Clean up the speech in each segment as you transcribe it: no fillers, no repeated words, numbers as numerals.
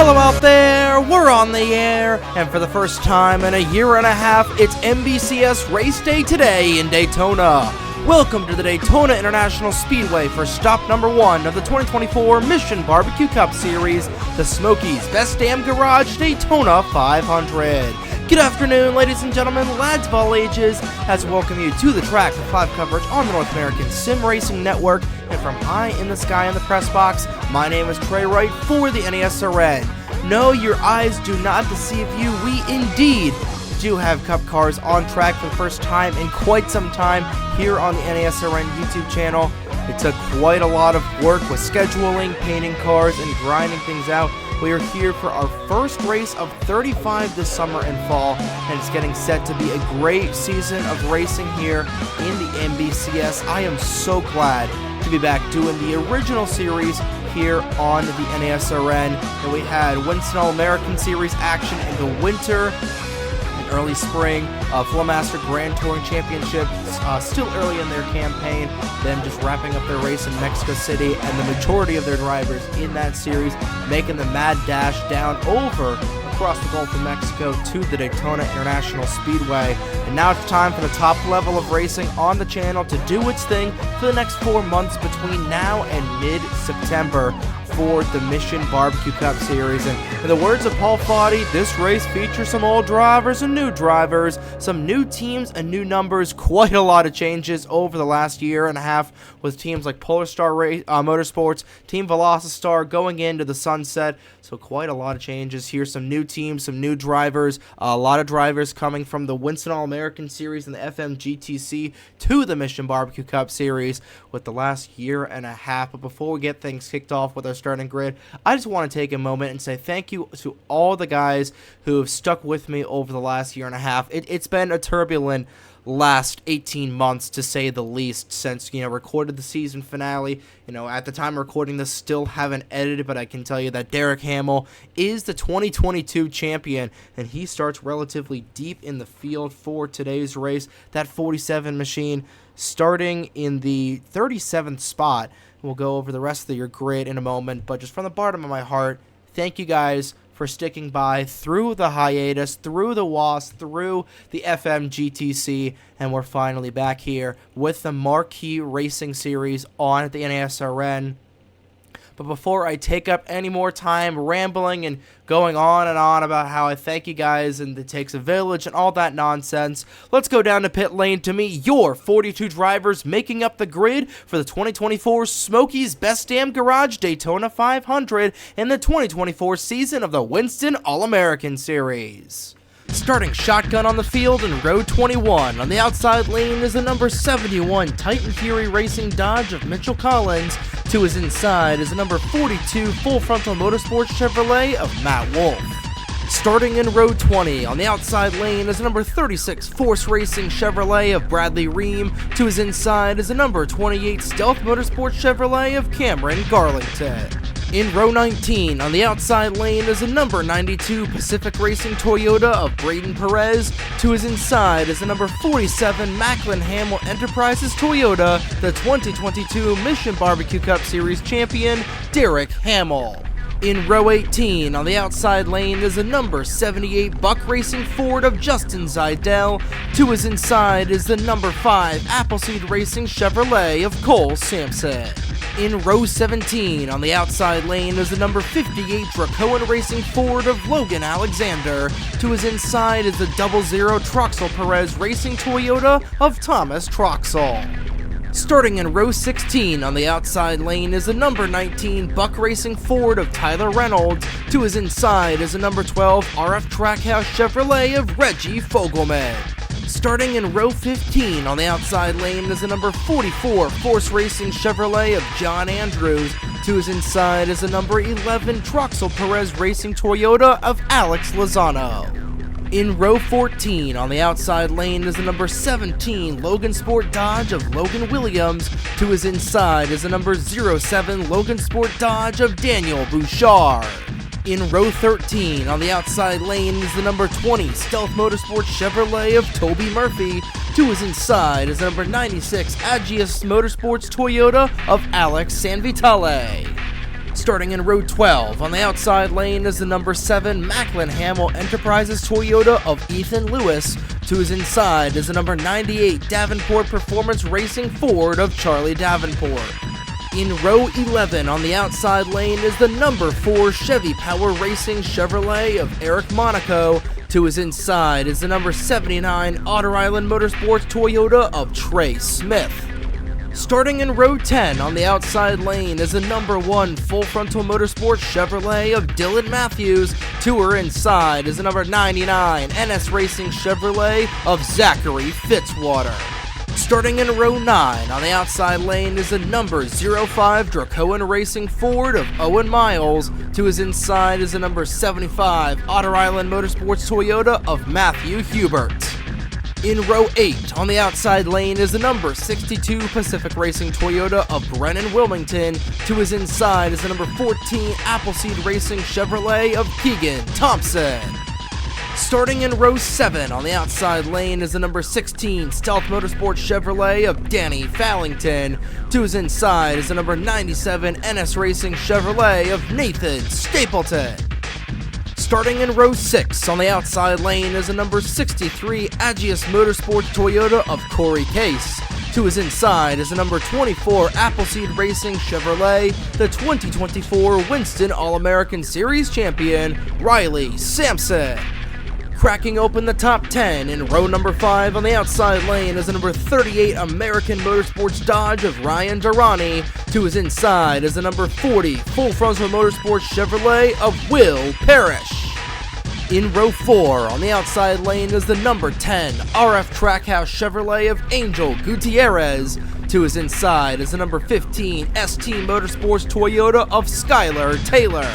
Hello out there, we're on the air, and for the first time in a year and a half, it's NBCS Race Day today in Daytona. Welcome to the Daytona International Speedway for stop number 1 of the 2024 Mission BBQ Cup Series, the Smokey's Best Damn Garage Daytona 500. Good afternoon, ladies and gentlemen, lads of all ages, as we welcome you to the track for live coverage on the North American Sim Racing Network, and from high in the sky in the press box, my name is Trey Wright for the NESRN. No, your eyes do not deceive you. We indeed do have Cup cars on track for the first time in quite some time here on the NESRN YouTube channel. It took quite a lot of work with scheduling, painting cars, and grinding things out. We are here for our first race of 35 this summer and fall, and it's getting set to be a great season of racing here in the NBCS. I am so glad to be back doing the original series here on the NASRN. And we had Winston All-American Series action in the winter and early spring, Flowmaster Grand Touring Championship, still early in their campaign, them just wrapping up their race in Mexico City, and the majority of their drivers in that series making the mad dash down over across the Gulf of Mexico to the Daytona International Speedway. And now it's time for the top level of racing on the channel to do its thing for the next 4 months between now and mid-September for the Mission BBQ Cup Series. And in the words of Paul Foddy, this race features some old drivers and new drivers, some new teams and new numbers, quite a lot of changes over the last year and a half with teams like Polar Star Motorsports, Team Velocitar going into the sunset. So quite a lot of changes here, some new teams, some new drivers, a lot of drivers coming from the Winston All-American Series and the FMGTC to the Mission BBQ Cup Series with the last year and a half. But before we get things kicked off with our starting grid, I just want to take a moment and say thank you to all the guys who have stuck with me over the last year and a half. It's been a turbulent last 18 months, to say the least, since, recorded the season finale. At the time of recording this, still haven't edited, but I can tell you that Derek Hamill is the 2022 champion, and he starts relatively deep in the field for today's race. That 47 machine starting in the 37th spot. We'll go over the rest of your grid in a moment, but just from the bottom of my heart, thank you guys for sticking by through the hiatus, through the WAS, through the FMGTC, and we're finally back here with the Marquee Racing Series on the NASRN. But before I take up any more time rambling and going on and on about how I thank you guys and it takes a village and all that nonsense, let's go down to pit lane to meet your 42 drivers making up the grid for the 2024 Smokey's Best Damn Garage Daytona 500 and the 2024 season of the Winston All-American Series. Starting shotgun on the field in row 21. On the outside lane is the number 71 Titan Fury Racing Dodge of Mitchell Collins. To his inside is the number 42 Full Frontal Motorsports Chevrolet of Matt Wolf. Starting in row 20, on the outside lane is the number 36 Force Racing Chevrolet of Bradley Ream. To his inside is the number 28 Stealth Motorsports Chevrolet of Cameron Garlington. In row 19, on the outside lane is the number 92 Pacific Racing Toyota of Braden Perez. To his inside is the number 47 Macklin Hamill Enterprises Toyota, the 2022 Mission BBQ Cup Series champion, Derek Hamill. In row 18, on the outside lane is the number 78 Buck Racing Ford of Justin Zidell. To his inside is the number 5 Appleseed Racing Chevrolet of Cole Sampson. In row 17, on the outside lane is the number 58 Dracoan Racing Ford of Logan Alexander. To his inside is the 00 Troxel Perez Racing Toyota of Thomas Troxel. Starting in row 16, on the outside lane is the number 19 Buck Racing Ford of Tyler Reynolds. To his inside is the number 12 RF Trackhouse Chevrolet of Reggie Fogelman. Starting in row 15, on the outside lane is the number 44 Force Racing Chevrolet of John Andrews. To his inside is the number 11 Troxel Perez Racing Toyota of Alex Lozano. In row 14, on the outside lane is the number 17 Logan Sport Dodge of Logan Williams. To his inside is the number 07 Logan Sport Dodge of Daniel Bouchard. In row 13, on the outside lane is the number 20 Stealth Motorsports Chevrolet of Toby Murphy. To his inside is the number 96 Agios Motorsports Toyota of Alex Sanvitale. Starting in row 12, on the outside lane is the number 7 Macklin Hamill Enterprises Toyota of Ethan Lewis. To his inside is the number 98 Davenport Performance Racing Ford of Charlie Davenport. In row 11, on the outside lane is the number 4 Chevy Power Racing Chevrolet of Eric Monaco. To his inside is the number 79 Otter Island Motorsports Toyota of Trey Smith. Starting in row 10, on the outside lane is the number 1 Full Frontal Motorsports Chevrolet of Dylan Matthews. To her inside is the number 99 NS Racing Chevrolet of Zachary Fitzwater. Starting in row 9, on the outside lane is the number 05 Dracoan Racing Ford of Owen Miles. To his inside is the number 75 Otter Island Motorsports Toyota of Matthew Hubert. In row 8, on the outside lane is the number 62 Pacific Racing Toyota of Brennan Wilmington. To his inside is the number 14 Appleseed Racing Chevrolet of Keegan Thompson. Starting in row 7, on the outside lane is the number 16 Stealth Motorsports Chevrolet of Danny Fallington. To his inside is the number 97 NS Racing Chevrolet of Nathan Stapleton. Starting in row 6, on the outside lane is the number 63 Agius Motorsports Toyota of Corey Case. To his inside is the number 24 Appleseed Racing Chevrolet, the 2024 Winston All-American Series champion, Riley Sampson. Cracking open the top 10 in row number 5 on the outside lane is the number 38 American Motorsports Dodge of Ryan Durrani. To his inside is the number 40 Full Frontal Motorsports Chevrolet of Will Parrish. In row 4 on the outside lane is the number 10 RF Trackhouse Chevrolet of Angel Gutierrez. To his inside is the number 15 ST Motorsports Toyota of Skylar Taylor.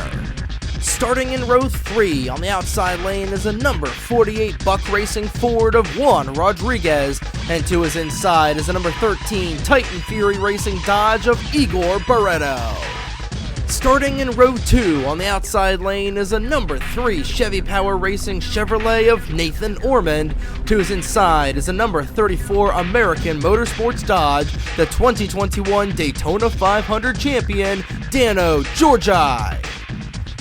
Starting in row 3, on the outside lane is a number 48 Buck Racing Ford of Juan Rodriguez, and to his inside is a number 13 Titan Fury Racing Dodge of Igor Barreto. Starting in row 2, on the outside lane is a number 3 Chevy Power Racing Chevrolet of Nathan Ormond. To his inside is a number 34 American Motorsports Dodge, the 2021 Daytona 500 champion, Dano Georgi.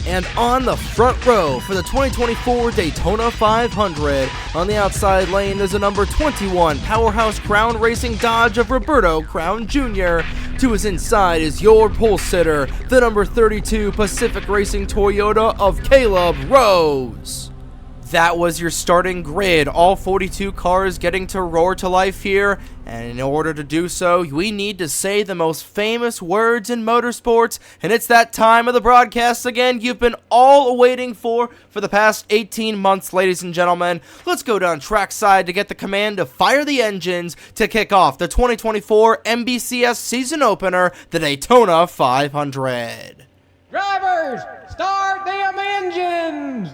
And on the front row for the 2024 Daytona 500, on the outside lane is a number 21 Powerhouse Crown Racing Dodge of Roberto Crown Jr. To his inside is your pole sitter, the number 32 Pacific Racing Toyota of Caleb Rose. That was your starting grid, all 42 cars getting to roar to life here, and in order to do so, we need to say the most famous words in motorsports, and it's that time of the broadcast again you've been all awaiting for the past 18 months, ladies and gentlemen. Let's go down trackside to get the command to fire the engines to kick off the 2024 NBCS season opener, the Daytona 500. Drivers, start them engines!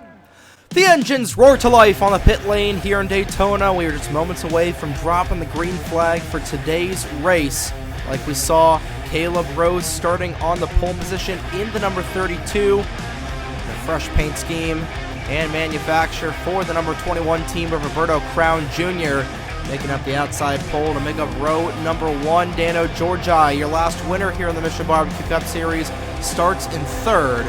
The engines roar to life on the pit lane here in Daytona. We are just moments away from dropping the green flag for today's race. Like we saw, Caleb Rose starting on the pole position in the number 32. The fresh paint scheme and manufacture for the number 21 team of Roberto Crown Jr. Making up the outside pole to make up row number 1, Dano Georgi. Your last winner here in the Mission Barbecue Cup Series starts in third.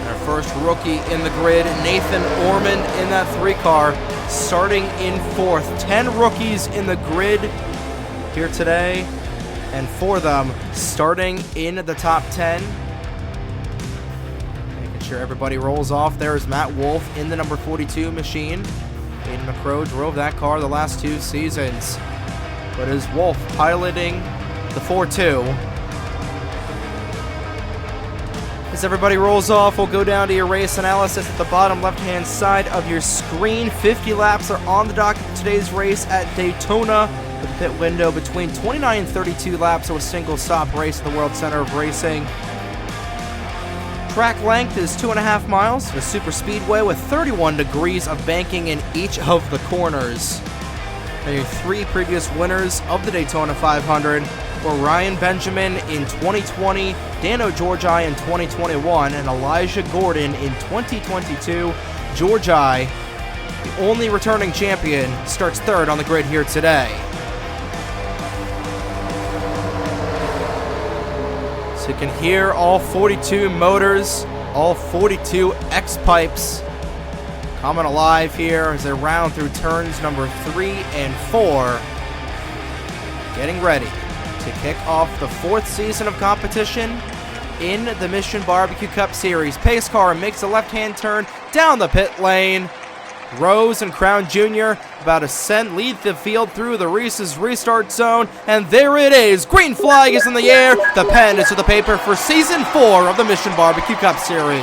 Our first rookie in the grid, Nathan Ormond in that 3-car, starting in 4th. 10 rookies in the grid here today, and for them, starting in the top 10. Making sure everybody rolls off. There's Matt Wolf in the number 42 machine. Aiden McCrow drove that car the last 2 seasons. But is Wolf piloting the 4-2? As everybody rolls off, we'll go down to your race analysis at the bottom left-hand side of your screen. 50 laps are on the docket for today's race at Daytona, with a pit window between 29 and 32 laps, so a single-stop race at the World Center of Racing. Track length is 2.5 miles, a super speedway with 31 degrees of banking in each of the corners. And your 3 previous winners of the Daytona 500 were Ryan Benjamin in 2020, Dano Georgi in 2021, and Elijah Gordon in 2022. Georgi, the only returning champion, starts third on the grid here today. So you can hear all 42 motors, all 42 X-pipes coming alive here as they round through turns number 3 and 4. Getting ready to kick off the 4th season of competition in the Mission Barbecue Cup Series. Pace car makes a left-hand turn down the pit lane. Rose and Crown Jr. about to lead the field through the Reese's restart zone, and there it is. Green flag is in the air. The pen is to the paper for Season 4 of the Mission Barbecue Cup Series.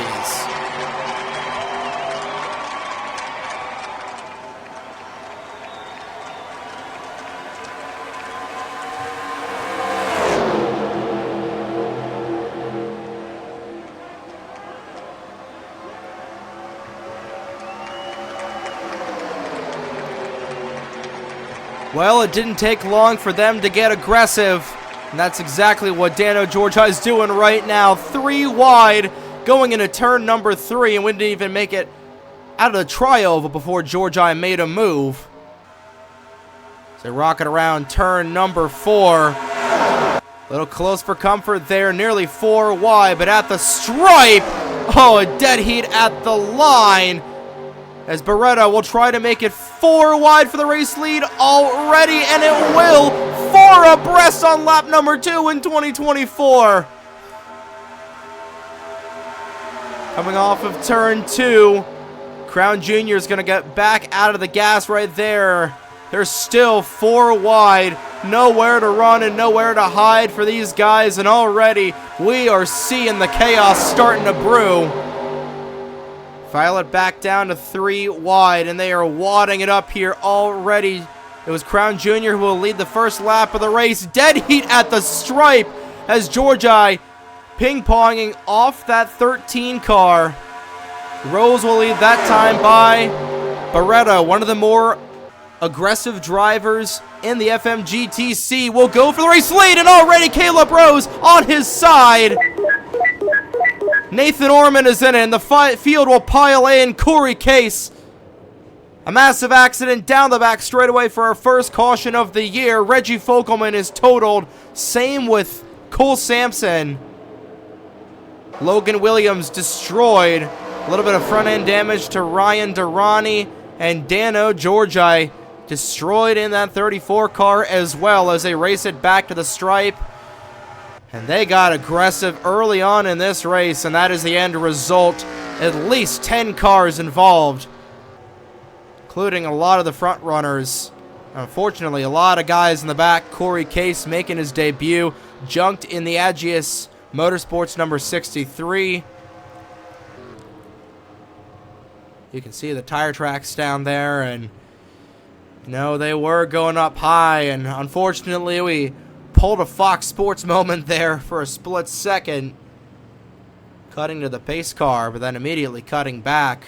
Well, it didn't take long for them to get aggressive, and that's exactly what Dano Georgi is doing right now. 3 wide, going into turn number 3, and we didn't even make it out of the trioval before Georgi made a move. So rocking around turn number 4. A little close for comfort there, nearly 4 wide, but at the stripe, oh, a dead heat at the line. As Beretta will try to make it 4 wide for the race lead already, and it will. 4 abreast on lap number 2 in 2024. Coming off of turn 2, Crown Jr. is going to get back out of the gas right there. There's still 4 wide, nowhere to run and nowhere to hide for these guys, and already we are seeing the chaos starting to brew. File it back down to 3 wide, and they are wadding it up here already. It was Crown Jr. who will lead the first lap of the race. Dead heat at the stripe as Georgi ping-ponging off that 13 car. Rose will lead that time by Beretta, one of the more aggressive drivers in the FMGTC, will go for the race lead, and already Caleb Rose on his side. Nathan Orman is in it, and the field will pile in. Corey Case. A massive accident down the back straightaway for our first caution of the year. Reggie Fogelman is totaled. Same with Cole Sampson. Logan Williams destroyed. A little bit of front-end damage to Ryan Durrani, and Dano Georgi destroyed in that 34 car as well as they race it back to the stripe. And they got aggressive early on in this race, and that is the end result. At least 10 cars involved, including a lot of the front runners. Unfortunately, a lot of guys in the back. Corey Case making his debut, junked in the Agius Motorsports number 63. You can see the tire tracks down there, and no, they were going up high, and unfortunately we pulled a Fox Sports moment there for a split second, cutting to the pace car, but then immediately cutting back.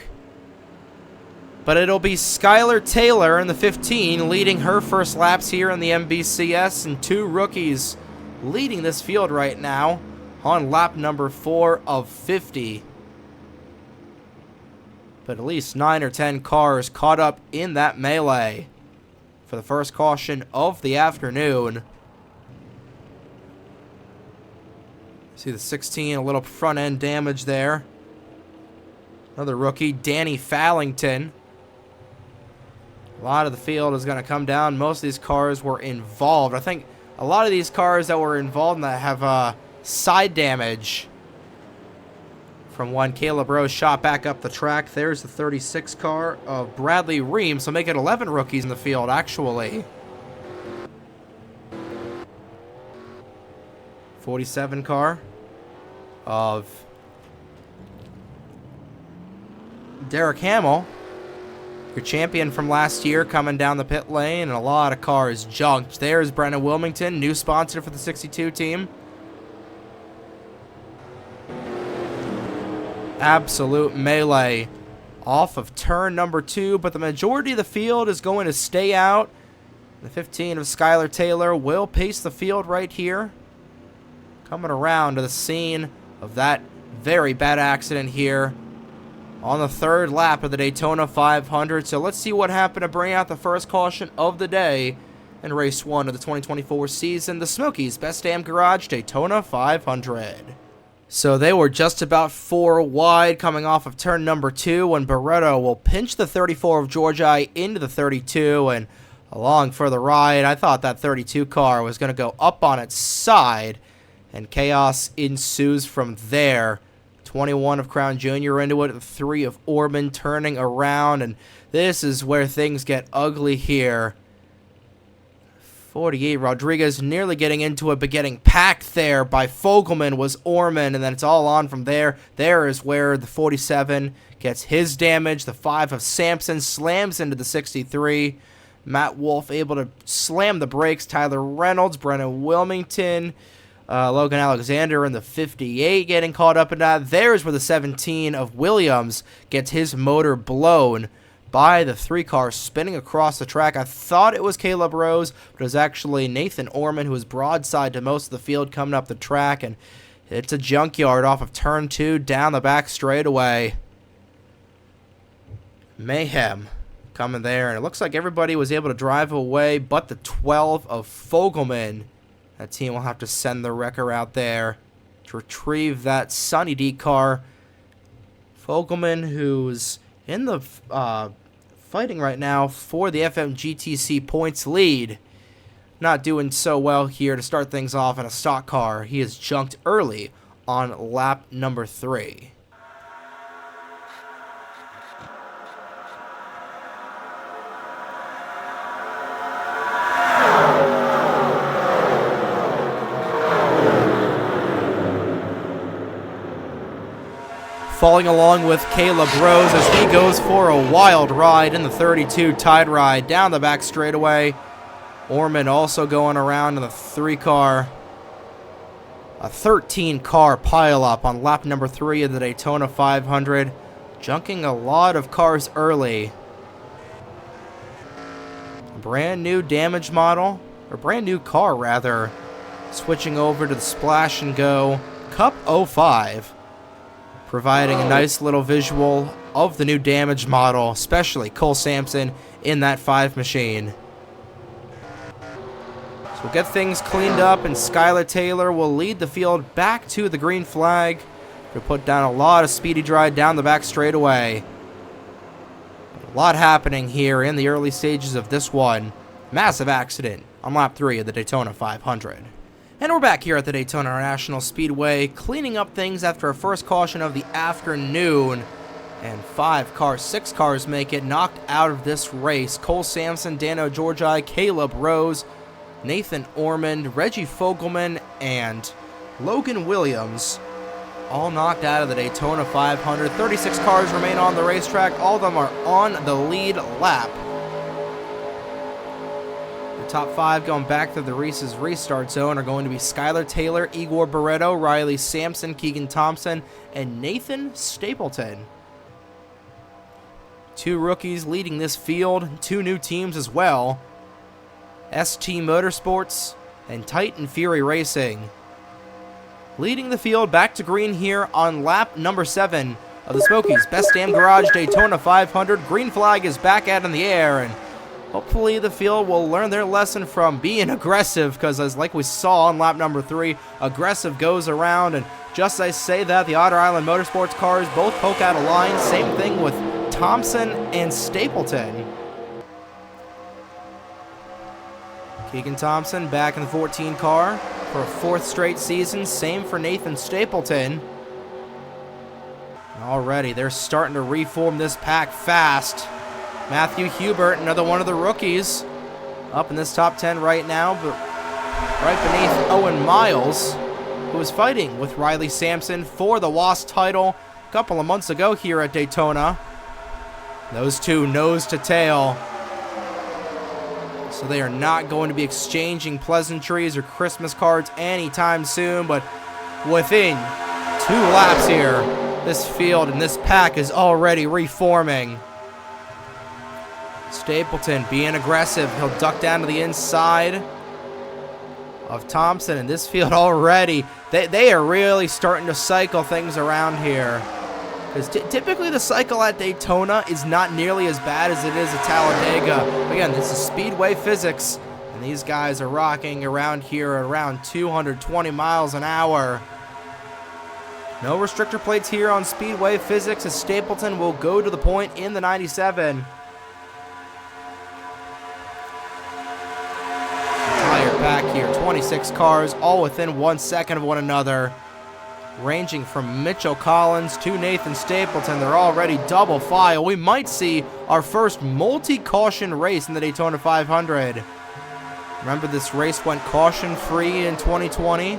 But it'll be Skylar Taylor in the 15 leading her first laps here in the MBCS, and 2 rookies leading this field right now on lap number 4 of 50. But at least 9 or 10 cars caught up in that melee for the first caution of the afternoon. See the 16, a little front end damage there. Another rookie, Danny Fallington. A lot of the field is going to come down. Most of these cars were involved. I think a lot of these cars that were involved in that have side damage from when Caleb Rose shot back up the track. There's the 36 car of Bradley Ream, so make it 11 rookies in the field, actually. 47 car of Derek Hamill, your champion from last year, coming down the pit lane, and a lot of cars junked. There's Brennan Wilmington, new sponsor for the 62 team. Absolute melee off of turn number 2, but the majority of the field is going to stay out. The 15 of Skylar Taylor will pace the field right here, coming around to the scene of that very bad accident here on the 3rd lap of the Daytona 500. So let's see what happened to bring out the first caution of the day in race 1 of the 2024 season, the Smokey's Best Damn Garage Daytona 500. So they were just about 4 wide coming off of turn number 2 when Barreto will pinch the 34 of Georgi into the 32 and along for the ride. I thought that 32 car was going to go up on its side, and chaos ensues from there. 21 of Crown Jr. into it, 3 of Orman turning around, and this is where things get ugly here. 48 Rodriguez nearly getting into it, but getting packed there by Fogelman was Orman, and then it's all on from there. There is where the 47 gets his damage. The 5 of Sampson slams into the 63. Matt Wolf able to slam the brakes. Tyler Reynolds, Brennan Wilmington, Logan Alexander in the 58 getting caught up in that. There's where the 17 of Williams gets his motor blown by the 3 car spinning across the track. I thought it was Caleb Rose, but it was actually Nathan Orman, who was broadside to most of the field coming up the track, and it's a junkyard off of turn 2 down the back straightaway. Mayhem coming there, and it looks like everybody was able to drive away but the 12 of Fogelman. That team will have to send the wrecker out there to retrieve that Sonny D car. Fogelman, who's in the fighting right now for the FMGTC points lead, not doing so well here to start things off in a stock car. He is junked early on lap number 3. Falling along with Caleb Rose as he goes for a wild ride in the 32 tide ride down the back straightaway. Orman also going around in the 3 car. A 13 car pileup on lap number 3 of the Daytona 500. Junking a lot of cars early. A brand new damage model, or brand new car rather, switching over to the Splash and Go Cup 05. Providing a nice little visual of the new damage model, especially Cole Sampson in that 5 machine. So we'll get things cleaned up, and Skylar Taylor will lead the field back to the green flag to put down a lot of speedy drive down the back straightaway. A lot happening here in the early stages of this one. Massive accident on lap 3 of the Daytona 500. And we're back here at the Daytona International Speedway, cleaning up things after a first caution of the afternoon. And 6 cars make it knocked out of this race. Cole Sampson, Dano Georgi, Caleb Rose, Nathan Ormond, Reggie Fogelman, and Logan Williams all knocked out of the Daytona 500. 36 cars remain on the racetrack. All of them are on the lead lap. Top 5 going back to the Reese's restart zone are going to be Skylar Taylor, Igor Barreto, Riley Sampson, Keegan Thompson, and Nathan Stapleton. 2 rookies leading this field, 2 new teams as well. ST Motorsports and Titan Fury Racing. Leading the field back to green here on lap number 7 of the Smokey's Best Damn Garage Daytona 500. Green flag is back out in the air, and hopefully the field will learn their lesson from being aggressive, because as like we saw on lap number 3, aggressive goes around, and just as I say that, the Otter Island Motorsports cars both poke out a line. Same thing with Thompson and Stapleton. Keegan Thompson back in the 14 car for a 4th straight season. Same for Nathan Stapleton. Already they're starting to reform this pack fast. Matthew Hubert, another one of the rookies, up in this top 10 right now, but right beneath Owen Miles, who was fighting with Riley Sampson for the WASP title a couple of months ago here at Daytona. Those 2 nose to tail. So they are not going to be exchanging pleasantries or Christmas cards anytime soon, but within 2 laps here, this field and this pack is already reforming. Stapleton being aggressive. He'll duck down to the inside of Thompson, and this field already, they are really starting to cycle things around here. Because typically the cycle at Daytona is not nearly as bad as it is at Talladega. Again, this is speedway physics, And these guys are rocking around here at around 220 miles an hour. No restrictor plates here on Speedway Physics, as Stapleton will go to the point in the 97. Entire pack here, 26 cars, all within 1 second of one another. Ranging from Mitchell Collins to Nathan Stapleton, they're already double file. We might see our first multi-caution race in the Daytona 500. Remember, this race went caution-free in 2020.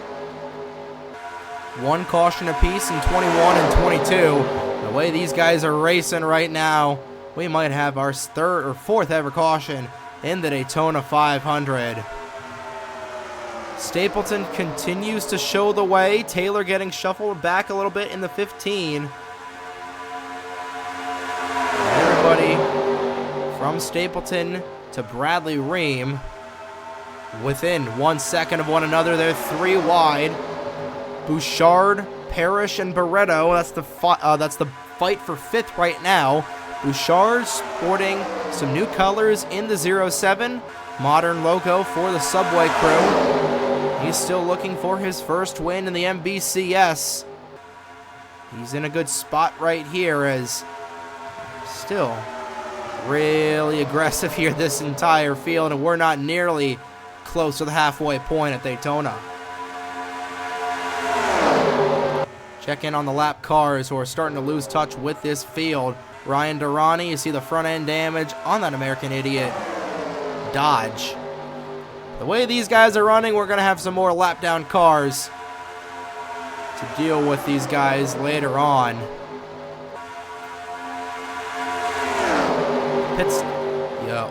One caution apiece in 21 and 22. The way these guys are racing right now, we might have our third or fourth ever caution in the Daytona 500. Stapleton continues to show the way. Taylor getting shuffled back a little bit in the 15. Everybody from Stapleton to Bradley Ream within 1 second of one another. They're 3 wide. Bouchard, Parrish, and Barretto. That's the fight for 5th right now. Bouchard sporting some new colors in the 07. Modern logo for the Subway crew. He's still looking for his first win in the MBCS. He's in a good spot right here, as still really aggressive here this entire field, and we're not nearly close to the halfway point at Daytona. Check in on the lap cars who are starting to lose touch with this field. Ryan Durrani, you see the front end damage on that American Idiot Dodge. The way these guys are running, we're going to have some more lap down cars to deal with these guys later on.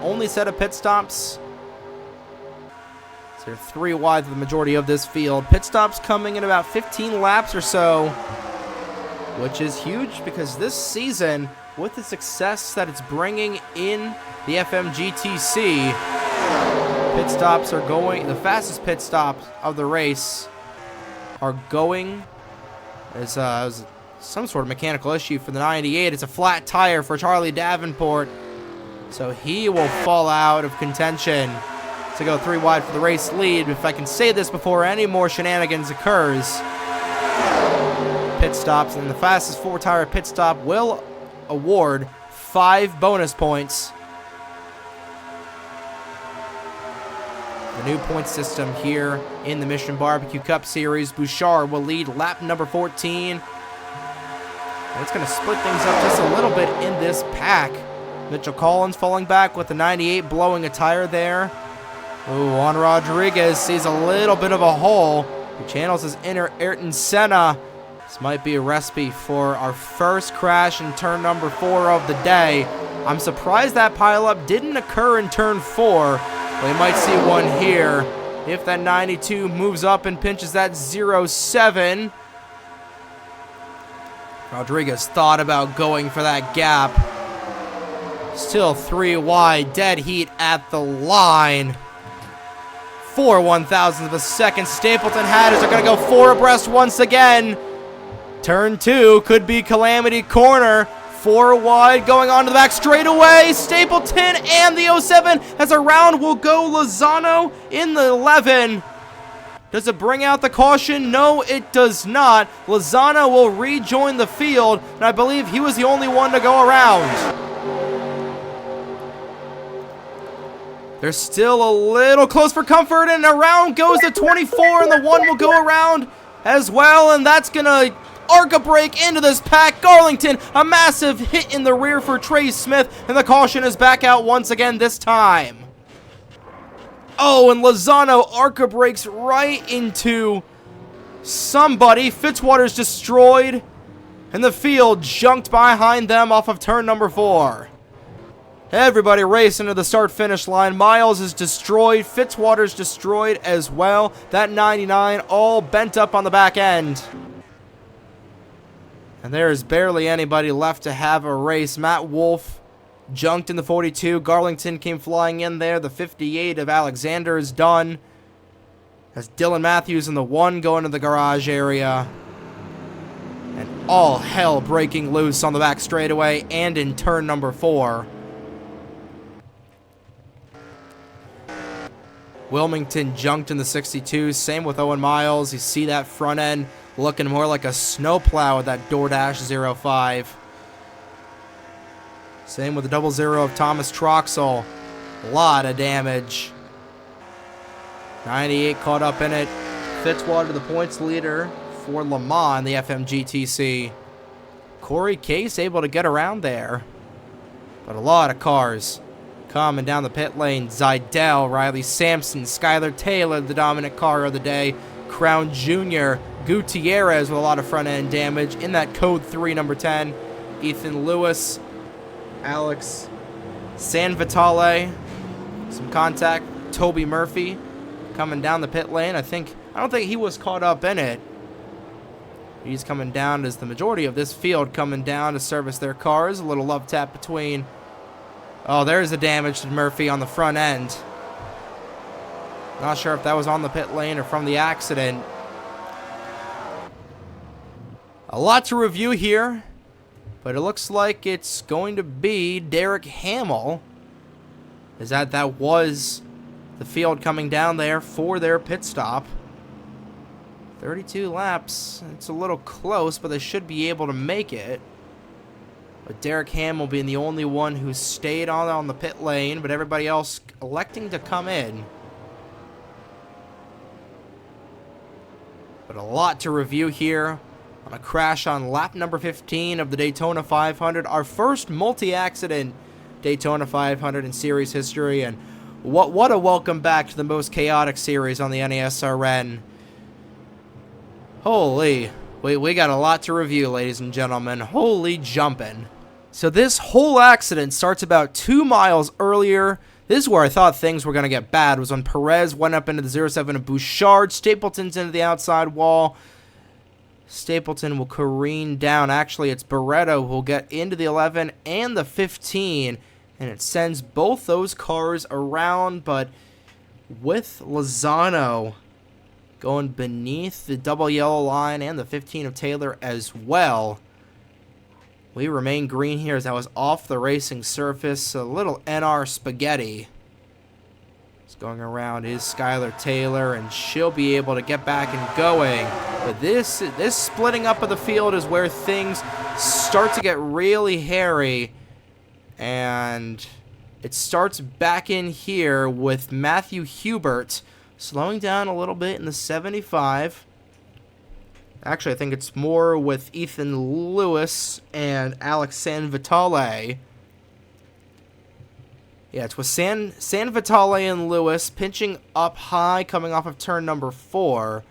Only set of pit stops. So they're 3 wide for the majority of this field. Pit stops coming in about 15 laps or so, which is huge because this season, with the success that it's bringing in the FMGTC, pit stops are going, the fastest pit stops of the race are going as some sort of mechanical issue for the 98. It's a flat tire for Charlie Davenport, so he will fall out of contention to go 3 wide for the race lead. If I can say this before any more shenanigans occurs, pit stops, and the fastest 4-tire pit stop will award 5 bonus points. The new point system here in the Mission Barbecue Cup Series. Bouchard will lead lap number 14. And it's going to split things up just a little bit in this pack. Mitchell Collins falling back with the 98, blowing a tire there. Ooh, Juan Rodriguez sees a little bit of a hole. He channels his inner Ayrton Senna. This might be a recipe for our first crash in turn number 4 of the day. I'm surprised that pileup didn't occur in turn 4. We might see one here if that 92 moves up and pinches that 07. Rodriguez thought about going for that gap. Still 3 wide, dead heat at the line. 4 1,000ths of a second. Stapleton Hatters are going to go 4 abreast once again. Turn 2 could be Calamity Corner. 4 wide going on to the back straightaway. Stapleton and the 07 as a round will go. Lozano in the 11. Does it bring out the caution? No, it does not. Lozano will rejoin the field, and I believe he was the only one to go around. They're still a little close for comfort, and around goes the 24, and the 1 will go around as well, and that's going to arc a break into this pack. Garlington, a massive hit in the rear for Trey Smith, and the caution is back out once again this time. Oh, and Lozano arc breaks right into somebody. Fitzwater's destroyed, and the field junked behind them off of turn number 4. Everybody racing to the start-finish line. Miles is destroyed. Fitzwater's destroyed as well. That 99 all bent up on the back end. And there is barely anybody left to have a race. Matt Wolf junked in the 42. Garlington came flying in there. The 58 of Alexander is done. As Dylan Matthews in the 1 going to the garage area. And all hell breaking loose on the back straightaway and in turn number 4. Wilmington junked in the 62. Same with Owen Miles. You see that front end looking more like a snowplow with that DoorDash 05. Same with the 00 of Thomas Troxel. A lot of damage. 98 caught up in it. Fitzwater, the points leader for Le Mans, the FMGTC. Corey Case able to get around there. But a lot of cars coming down the pit lane. Zidell, Riley Sampson, Skylar Taylor, the dominant car of the day. Crown Jr., Gutierrez with a lot of front end damage. In that code 3, number 10, Ethan Lewis, Alex Sanvitale, some contact. Toby Murphy coming down the pit lane. I don't think he was caught up in it. He's coming down as the majority of this field coming down to service their cars. A little love tap between. Oh, there's the damage to Murphy on the front end. Not sure if that was on the pit lane or from the accident. A lot to review here, but it looks like it's going to be Derek Hamill. As that was the field coming down there for their pit stop. 32 laps. It's a little close, but they should be able to make it. But Derek Hamill being the only one who stayed on the pit lane, but everybody else electing to come in. But a lot to review here on a crash on lap number 15 of the Daytona 500. Our first multi-accident Daytona 500 in series history. And what a welcome back to the most chaotic series on the NASRN. Holy, we got a lot to review, ladies and gentlemen. Holy jumping. So this whole accident starts about 2 miles earlier. This is where I thought things were going to get bad, was when Perez went up into the 07 of Bouchard. Stapleton's into the outside wall. Stapleton will careen down. Actually, it's Barretto who will get into the 11 and the 15. And it sends both those cars around, but with Lozano going beneath the double yellow line and the 15 of Taylor as well. We remain green here as that was off the racing surface. A little NR spaghetti. It's going around is Skylar Taylor, and she'll be able to get back and going. But this splitting up of the field is where things start to get really hairy. And it starts back in here with Matthew Hubert slowing down a little bit in the 75. Actually, I think it's more with Ethan Lewis and Alex Sanvitale. Yeah, it's with Sanvitale and Lewis pinching up high coming off of turn number 4.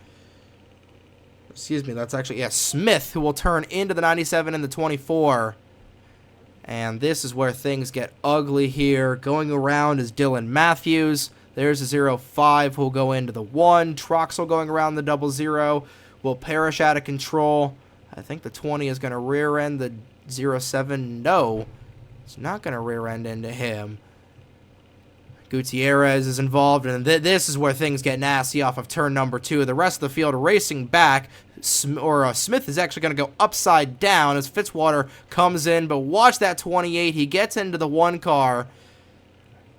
Excuse me, that's actually, yeah, Smith who will turn into the 97 and the 24. And this is where things get ugly here. Going around is Dylan Matthews. There's a 05 who'll go into the 1. Troxel going around the 00 will perish out of control. I think the 20 is going to rear end the 07. No, it's not going to rear end into him. Gutierrez is involved, and this is where things get nasty off of turn number 2. The rest of the field racing back. Smith is actually going to go upside down as Fitzwater comes in, but watch that 28. He gets into the 1 car.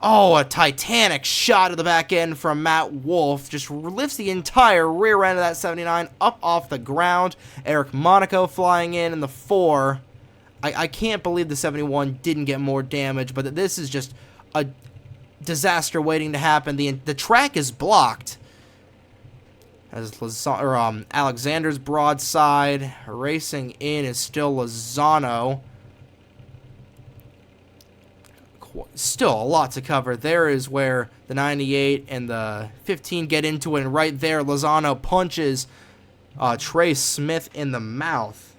Oh, a titanic shot of the back end from Matt Wolf. Just lifts the entire rear end of that 79 up off the ground. Eric Monaco flying in the 4. I can't believe the 71 didn't get more damage, but this is just a disaster waiting to happen. The track is blocked. As Alexander's broadside. Racing in is still Lozano. Still a lot to cover. There is where the 98 and the 15 get into it, and right there Lozano punches Trey Smith in the mouth.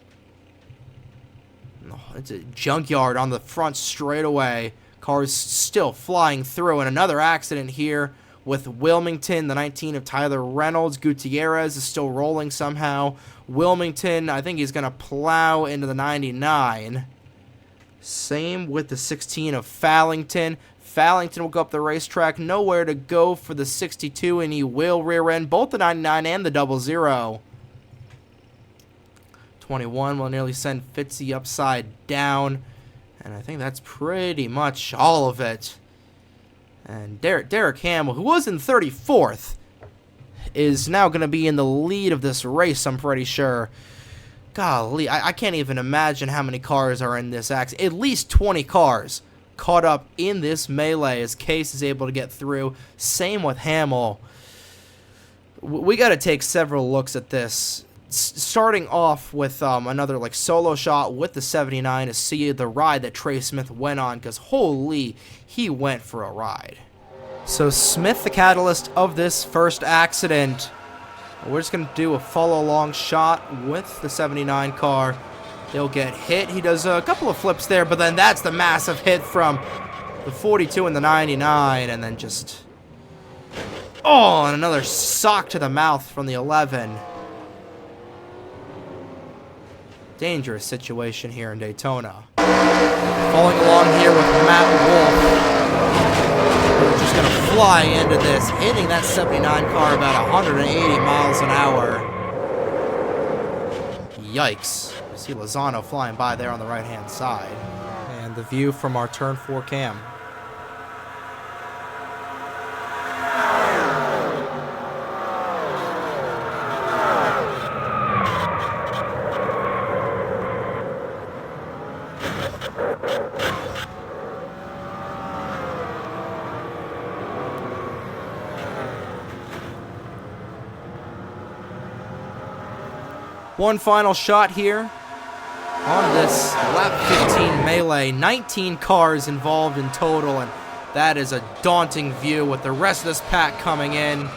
It's a junkyard on the front straightaway. Cars still flying through, and another accident here with Wilmington, the 19 of Tyler Reynolds. Gutierrez is still rolling somehow. Wilmington, I think he's going to plow into the 99. Same with the 16 of Fallington. Fallington will go up the racetrack. Nowhere to go for the 62, and he will rear end both the 99 and the 00. 21 will nearly send Fitzy upside down. And I think that's pretty much all of it. And Derek Hamill, who was in 34th, is now going to be in the lead of this race, I'm pretty sure. Golly, I can't even imagine how many cars are in this accident. At least 20 cars caught up in this melee as Case is able to get through. Same with Hamill. We got to take several looks at this. Starting off with another like solo shot with the 79 to see the ride that Trey Smith went on, because holy, he went for a ride. So Smith, the catalyst of this first accident. We're just going to do a follow along shot with the 79 car. He'll get hit. He does a couple of flips there, but then that's the massive hit from the 42 and the 99, and then just... oh, and another sock to the mouth from the 11. Dangerous situation here in Daytona. Falling along here with Matt Wolf. We're just going to fly into this, hitting that 79 car about 180 miles an hour. Yikes. You see Lozano flying by there on the right-hand side. And the view from our turn 4 cam. One final shot here on this lap 15 melee. 19 cars involved in total, and that is a daunting view with the rest of this pack coming in.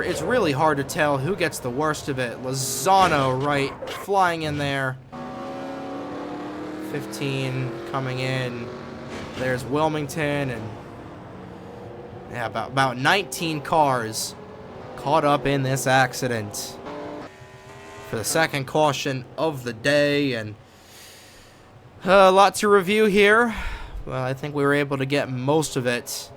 It's really hard to tell who gets the worst of it. Lozano, right, flying in there. 15 coming in. There's Wilmington, and yeah, about 19 cars caught up in this accident. For the second caution of the day, and a lot to review here. Well, I think we were able to get most of it.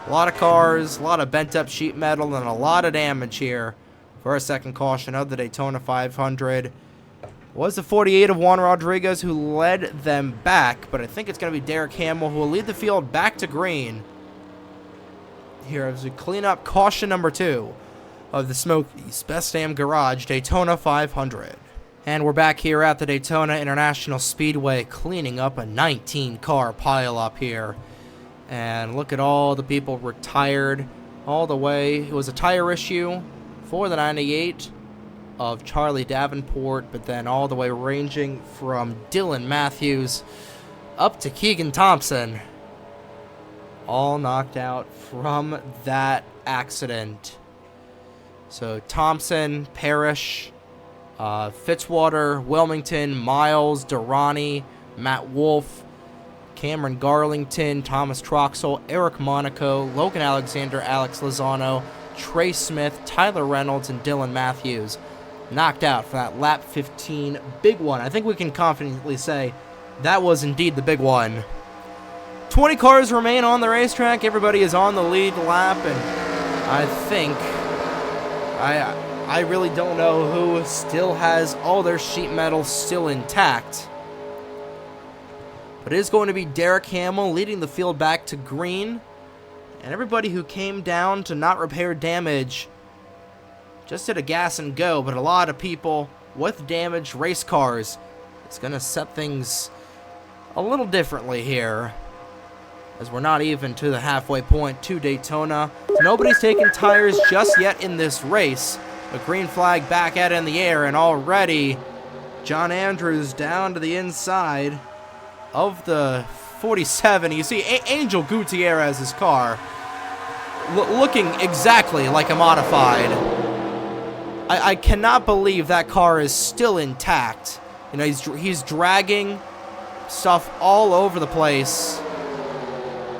A lot of cars, a lot of bent up sheet metal, and a lot of damage here for our second caution of the Daytona 500. Was the 48 of Juan Rodriguez who led them back, but I think it's going to be Derek Hamill who will lead the field back to green. Here as we clean up caution number 2 of the Smokey's Best Damn Garage Daytona 500. And we're back here at the Daytona International Speedway cleaning up a 19-car pileup here. And look at all the people retired all the way. It was a tire issue for the 98 of Charlie Davenport, but then all the way ranging from Dylan Matthews up to Keegan Thompson. All knocked out from that accident. So Thompson, Parrish, Fitzwater, Wilmington, Miles, Durrani, Matt Wolf, Cameron Garlington, Thomas Troxel, Eric Monaco, Logan Alexander, Alex Lozano, Trey Smith, Tyler Reynolds, and Dylan Matthews knocked out for that lap 15 big one. I think we can confidently say that was indeed the big one. 20 cars remain on the racetrack. Everybody is on the lead lap, and I think... I really don't know who still has all their sheet metal still intact. But it is going to be Derek Hamill leading the field back to green. And everybody who came down to not repair damage just did a gas and go. But a lot of people with damaged race cars, it's going to set things a little differently here, as we're not even to the halfway point to Daytona. Nobody's taking tires just yet in this race. A green flag back out in the air, and already John Andrews down to the inside of the 47. You see Angel Gutierrez's car looking exactly like a modified. I cannot believe that car is still intact. You know, he's dragging stuff all over the place.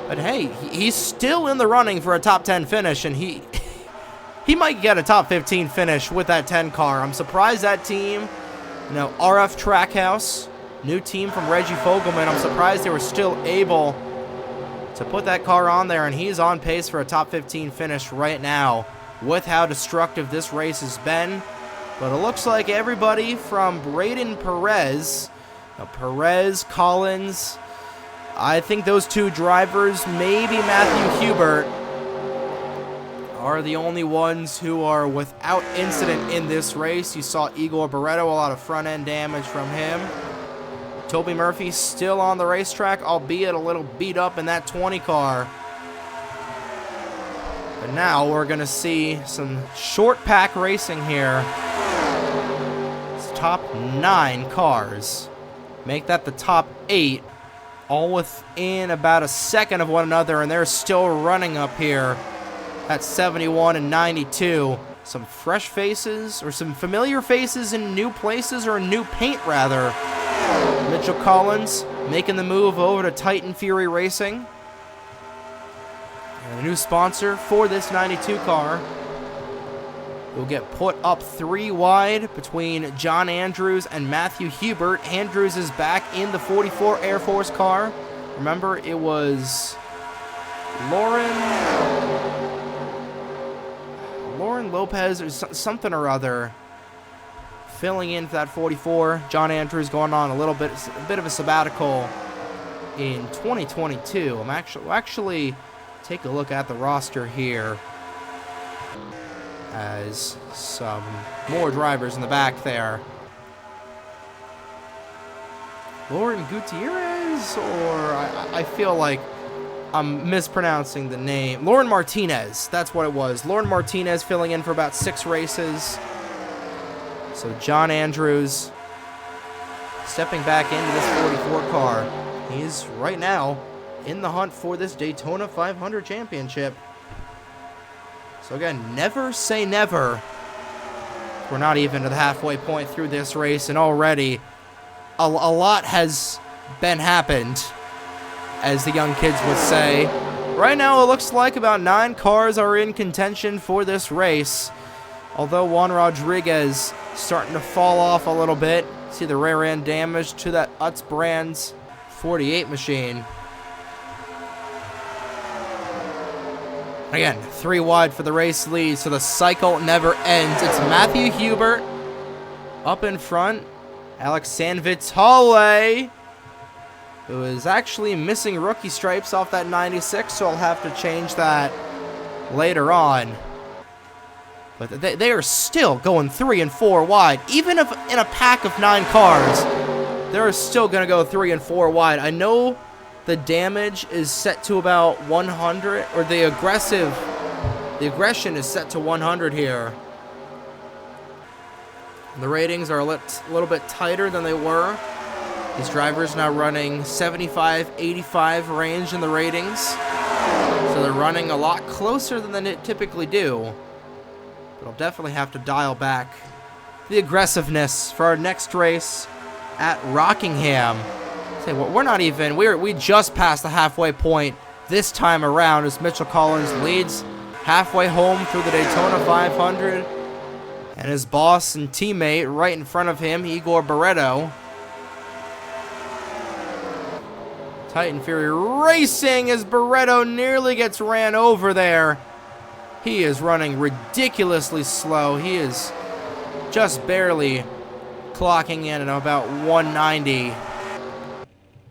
But hey, he's still in the running for a top 10 finish, and he might get a top 15 finish with that 10 car. I'm surprised that team, you know, RF Trackhouse, new team from Reggie Fogelman, I'm surprised they were still able to put that car on there, and he's on pace for a top 15 finish right now with how destructive this race has been. But it looks like everybody from Braden Perez, Collins, I think those two drivers, maybe Matthew Hubert, are the only ones who are without incident in this race. You saw Igor Barreto, a lot of front end damage from him. Toby Murphy still on the racetrack, albeit a little beat up in that 20 car. But now we're going to see some short pack racing here. It's top 9 cars. Make that the top 8, all within about a second of one another, and they're still running up here at 71 and 92. Some fresh faces, or some familiar faces in new places, or new paint rather. Mitchell Collins making the move over to Titan Fury Racing. And a new sponsor for this 92 car will get put up 3 wide between John Andrews and Matthew Hubert. Andrews is back in the 44 Air Force car. Remember, it was Lauren Lopez or something or other filling in for that 44. John Andrews going on a bit of a sabbatical in 2022. We'll actually take a look at the roster here, as some more drivers in the back there. Lauren Gutierrez, or I feel like I'm mispronouncing the name. Lauren Martinez, that's what it was. Lauren Martinez filling in for about 6 races. So John Andrews stepping back into this 44 car. He's right now in the hunt for this Daytona 500 championship. So again, never say never. We're not even to the halfway point through this race, and already a lot has been happened, as the young kids would say. Right now, it looks like about 9 cars are in contention for this race. Although Juan Rodriguez starting to fall off a little bit. See the rear end damage to that Utz Brands 48 machine. Again, 3 wide for the race lead, so the cycle never ends. It's Matthew Hubert up in front. Alex Sanvitale, who is actually missing rookie stripes off that 96, so I'll have to change that later on. But they are still going 3 and 4 wide. Even if in a pack of 9 cars, they're still going to go 3 and 4 wide. I know the damage is set to about 100, or the aggression is set to 100 here. The ratings are a little bit tighter than they were. These drivers now running 75, 85 range in the ratings. So they're running a lot closer than they typically do. But I'll definitely have to dial back the aggressiveness for our next race at Rockingham. Say, well, we're not even, we just passed the halfway point this time around, as Mitchell Collins leads halfway home through the Daytona 500. And his boss and teammate right in front of him, Igor Barreto. Titan Fury Racing, as Barreto nearly gets ran over there. He is running ridiculously slow. He is just barely clocking in at about 190.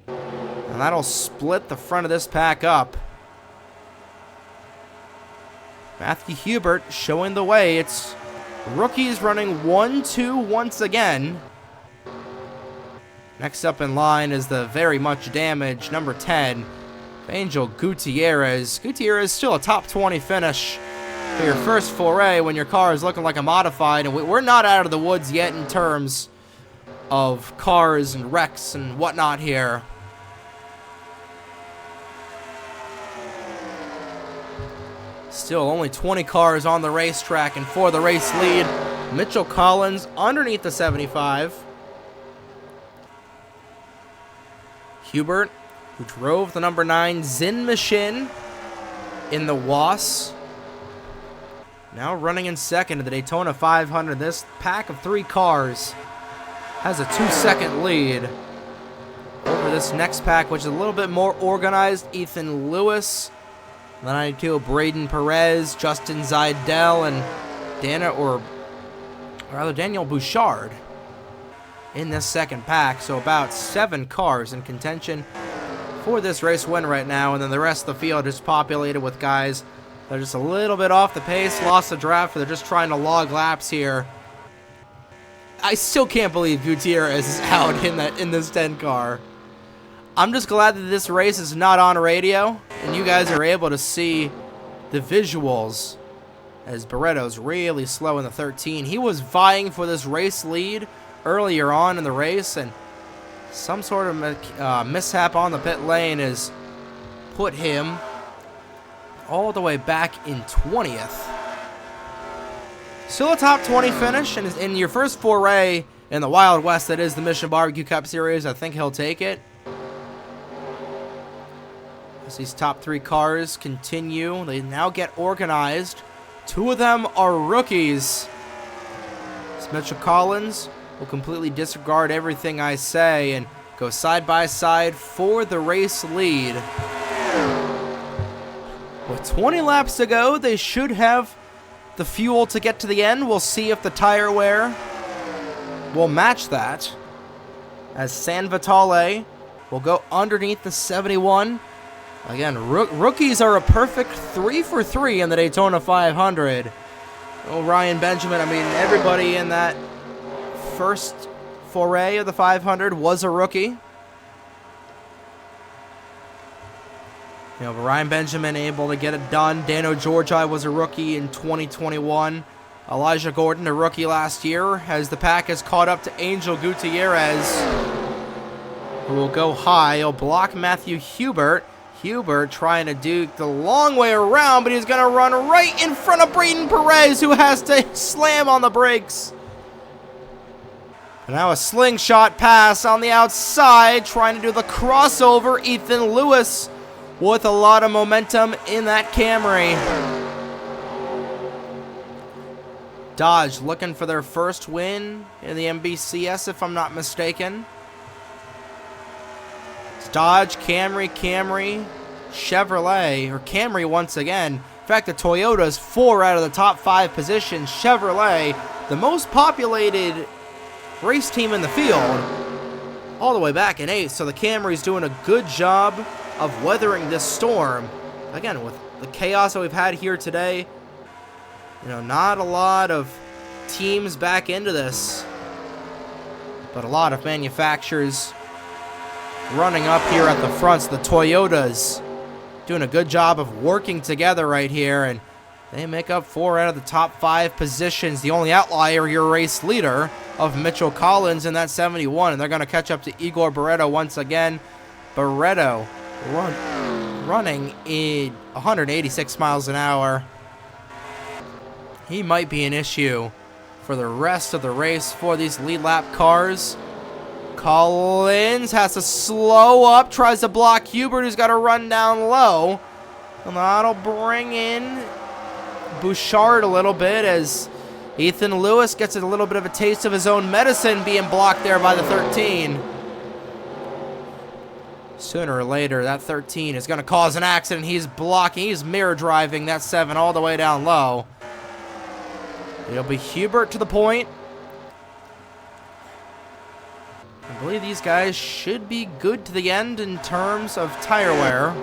And that'll split the front of this pack up. Matthew Hubert showing the way. It's rookies running 1-2 once again. Next up in line is the very much damaged number 10, Angel Gutierrez. Gutierrez still a top 20 finish for your first foray when your car is looking like a modified, and we're not out of the woods yet in terms of cars and wrecks and whatnot here. Still only 20 cars on the racetrack, and for the race lead, Mitchell Collins underneath the 75. Hubert, who drove the number 9 Zinn machine in the WAS, now running in second in the Daytona 500. This pack of 3 cars has a 2-second lead over this next pack, which is a little bit more organized. Ethan Lewis, the 92, Braden Perez, Justin Zidell, and Daniel Bouchard in this second pack. So about 7 cars in contention for this race win right now, and then the rest of the field is populated with guys that are just a little bit off the pace, lost the draft, or they're just trying to log laps here. I still can't believe Gutierrez is out in this 10 car. I'm just glad that this race is not on radio, and you guys are able to see the visuals as Barretto's really slow in the 13. He was vying for this race lead earlier on in the race, and some sort of mishap on the pit lane has put him all the way back in 20th. Still a top 20 finish, and in your first foray in the Wild West, that is the Mission Barbecue Cup Series, I think he'll take it. As these top 3 cars continue, they now get organized. 2 of them are rookies. As Mitchell Collins will completely disregard everything I say and go side by side for the race lead. With 20 laps to go, they should have the fuel to get to the end. We'll see if the tire wear will match that, as San Vitale will go underneath the 71. Again, rookies are a perfect 3 for 3 in the Daytona 500. Oh, Ryan Benjamin, I mean, everybody in that first foray of the 500 was a rookie. You know, but Ryan Benjamin able to get it done. Dano Georgi was a rookie in 2021. Elijah Gordon, a rookie last year, as the pack has caught up to Angel Gutierrez, who will go high. He'll block Matthew Hubert. Hubert trying to do the long way around, but he's going to run right in front of Braden Perez, who has to slam on the brakes. And now a slingshot pass on the outside, trying to do the crossover. Ethan Lewis with a lot of momentum in that Camry. Dodge looking for their first win in the MBCS, if I'm not mistaken. It's Dodge, Camry, Chevrolet, or Camry once again. In fact, the Toyota's 4 out of the top 5 positions. Chevrolet, the most populated race team in the field, all the way back in 8th. So the Camry's doing a good job of weathering this storm. Again, with the chaos that we've had here today, you know, not a lot of teams back into this, but a lot of manufacturers running up here at the fronts. The Toyotas doing a good job of working together right here, and they make up 4 out of the top 5 positions. The only outlier, your race leader, of Mitchell Collins in that 71, and they're going to catch up to Igor Barretto once again. Barretto running in 186 miles an hour. He might be an issue for the rest of the race for these lead lap cars. Collins has to slow up, tries to block Hubert, who's got to run down low. And that'll bring in Bouchard a little bit, as Ethan Lewis gets a little bit of a taste of his own medicine being blocked there by the 13. Sooner or later, that 13 is going to cause an accident. He's blocking, he's mirror driving that 7 all the way down low. It'll be Hubert to the point. I believe these guys should be good to the end in terms of tire wear.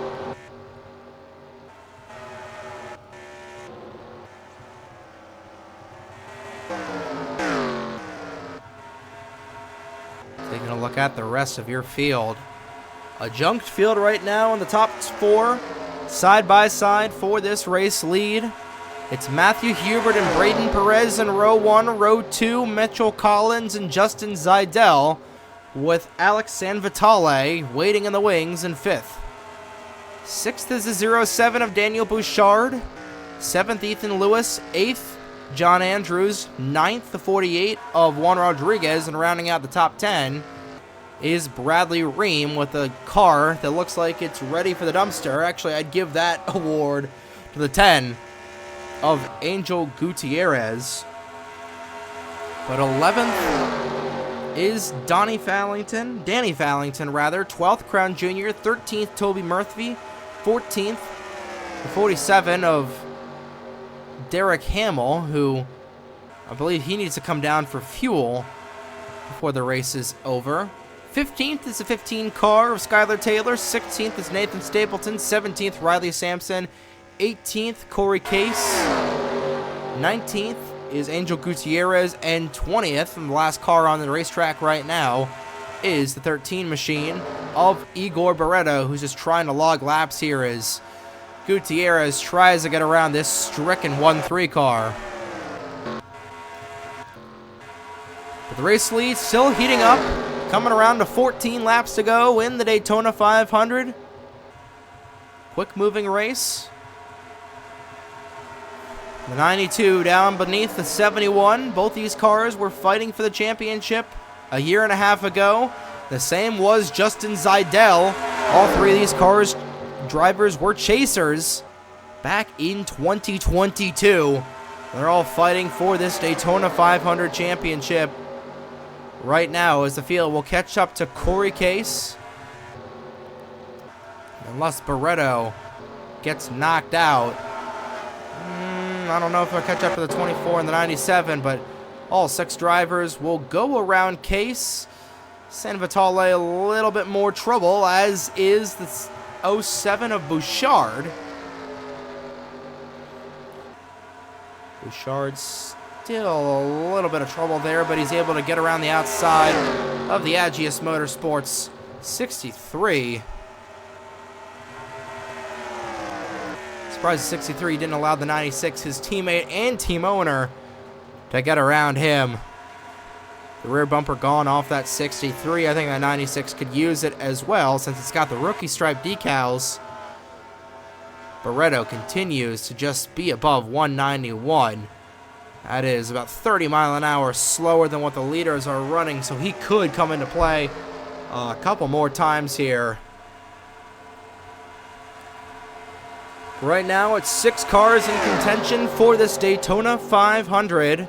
Taking a look at the rest of your field. A junked field right now in the top 4, side by side for this race lead. It's Matthew Hubert and Braden Perez in row 1, row 2, Mitchell Collins and Justin Zidell, with Alex Sanvitale waiting in the wings in 5th. 6th is the 07 of Daniel Bouchard. 7th, Ethan Lewis. 8th, John Andrews. 9th, the 48 of Juan Rodriguez. And rounding out the top 10 is Bradley Ream with a car that looks like it's ready for the dumpster. Actually, I'd give that award to the 10 of Angel Gutierrez. But 11th is Danny Fallington, 12th Crown Jr., 13th Toby Murphy, 14th, the 47 of Derek Hamill, who I believe he needs to come down for fuel before the race is over. 15th is the 15 car of Skylar Taylor. 16th is Nathan Stapleton. 17th, Riley Sampson. 18th, Corey Case. 19th is Angel Gutierrez. And 20th, and the last car on the racetrack right now, is the 13 machine of Igor Barreto, who's just trying to log laps here as Gutierrez tries to get around this stricken 1-3 car. But the race lead still heating up, coming around to 14 laps to go in the Daytona 500. Quick moving race. The 92 down beneath the 71. Both these cars were fighting for the championship a year and a half ago. The same was Justin Zeidel. All three of these cars' drivers were chasers back in 2022. They're all fighting for this Daytona 500 championship right now as the field will catch up to Corey Case. Unless Barreto gets knocked out. I don't know if I'll catch up to the 24 and the 97, but all 6 drivers will go around Case. San Vitale a little bit more trouble, as is the 07 of Bouchard. Bouchard's still a little bit of trouble there, but he's able to get around the outside of the Agius Motorsports 63. Surprised 63 didn't allow the 96, his teammate and team owner, to get around him. The rear bumper gone off that 63. I think that 96 could use it as well since it's got the rookie stripe decals. Barreto continues to just be above 191. That is about 30 mile an hour slower than what the leaders are running, so he could come into play a couple more times here. Right now, it's 6 cars in contention for this Daytona 500.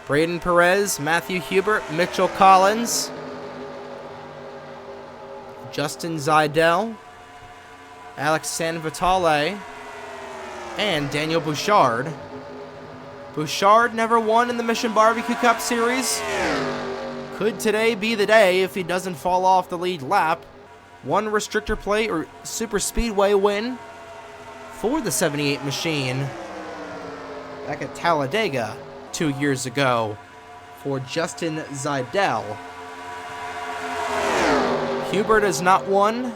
Braden Perez, Matthew Hubert, Mitchell Collins, Justin Zeidel, Alex Sanvitale, and Daniel Bouchard. Bouchard never won in the Mission Barbecue Cup Series. Could today be the day if he doesn't fall off the lead lap? One restrictor plate or super speedway win for the 78 machine back at Talladega 2 years ago for Justin Zeidel. Hubert has not won.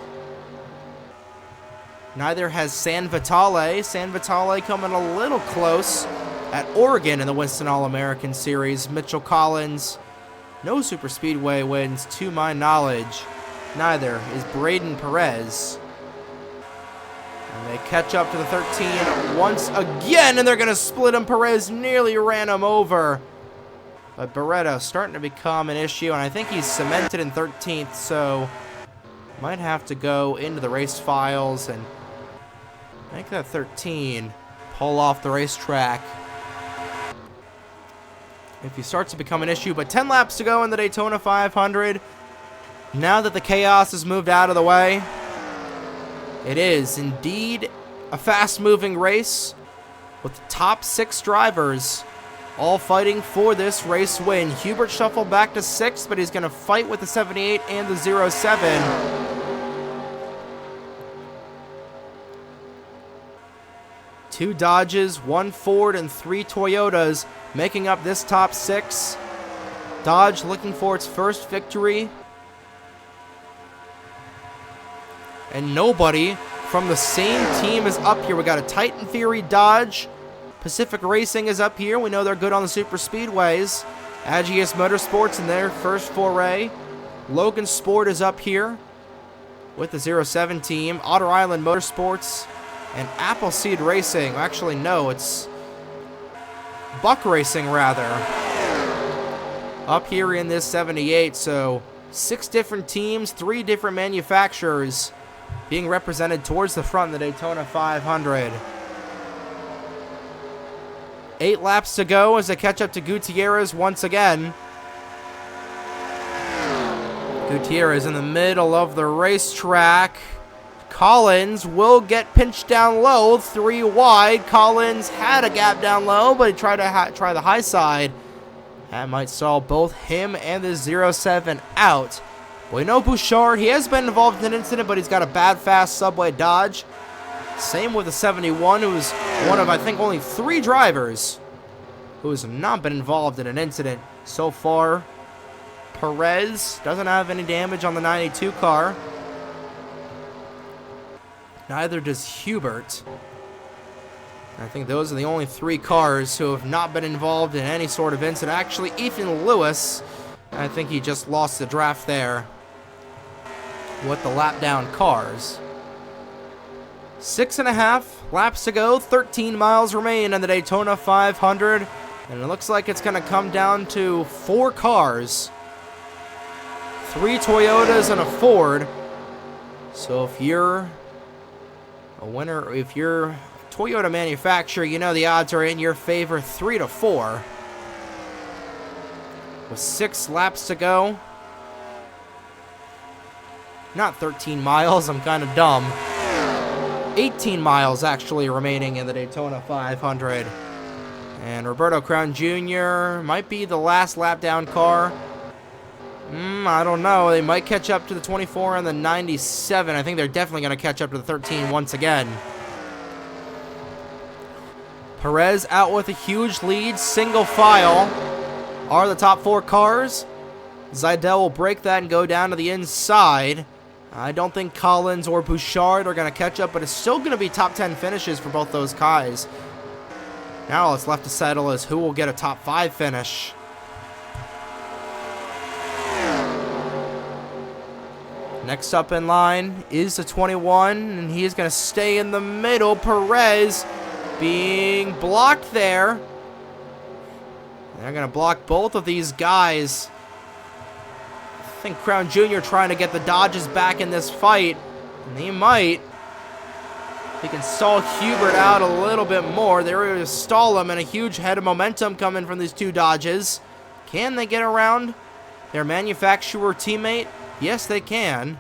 Neither has San Vitale. San Vitale coming a little close at Oregon in the Winston All-American Series. Mitchell Collins, no super speedway wins to my knowledge. Neither is Braden Perez. And they catch up to the 13 once again, and they're going to split him. Perez nearly ran him over. But Barreto starting to become an issue, and I think he's cemented in 13th, so might have to go into the race files and make that 13 pull off the racetrack if he starts to become an issue. But 10 laps to go in the Daytona 500. Now that the chaos has moved out of the way, it is indeed a fast-moving race with the top 6 drivers all fighting for this race win. Hubert shuffled back to 6th, but he's going to fight with the 78 and the 07. Two Dodges, 1 Ford, and 3 Toyotas making up this top 6. Dodge looking for its first victory. And nobody from the same team is up here. We got a Titan Fury Dodge. Pacific Racing is up here. We know they're good on the super speedways. Agius Motorsports in their first foray. Logan Sport is up here with the 07 team. Otter Island Motorsports and Appleseed Racing. Actually, no, it's Buck Racing, rather. Up here in this 78, so 6 different teams, 3 different manufacturers being represented towards the front of the Daytona 500. 8 laps to go as they catch up to Gutierrez once again. Gutierrez in the middle of the racetrack. Collins will get pinched down low, 3 wide. Collins had a gap down low, but he tried to try the high side That might stall both him and the 07 out. We know Bouchard, he has been involved in an incident, but he's got a bad fast subway dodge. Same with the 71, who is one of, I think, only 3 drivers who has not been involved in an incident so far. Perez doesn't have any damage on the 92 car. Neither does Hubert. I think those are the only 3 cars who have not been involved in any sort of incident. Actually, Ethan Lewis, I think he just lost the draft there with the lap down cars. 6.5 laps to go, 13 miles remain in the Daytona 500, and it looks like it's going to come down to 4 cars. 3 Toyotas and a Ford. So if you're a winner, if you're a Toyota manufacturer, you know the odds are in your favor 3 to 4. With 6 laps to go. Not 13 miles, I'm kind of dumb. 18 miles actually remaining in the Daytona 500. And Roberto Crown Jr. might be the last lap down car. I don't know. They might catch up to the 24 and the 97. I think they're definitely going to catch up to the 13 once again. Perez out with a huge lead. Single file are the top 4 cars. Zidell will break that and go down to the inside. I don't think Collins or Bouchard are going to catch up, but it's still going to be top 10 finishes for both those guys. Now all that's left to settle is who will get a top 5 finish. Next up in line is the 21, and he is going to stay in the middle. Perez being blocked there. They're going to block both of these guys. I think Crown Jr. trying to get the Dodges back in this fight, and he might. He can stall Hubert out a little bit more. They're going to stall him, and a huge head of momentum coming from these 2 Dodges. Can they get around their manufacturer teammate? Yes, they can.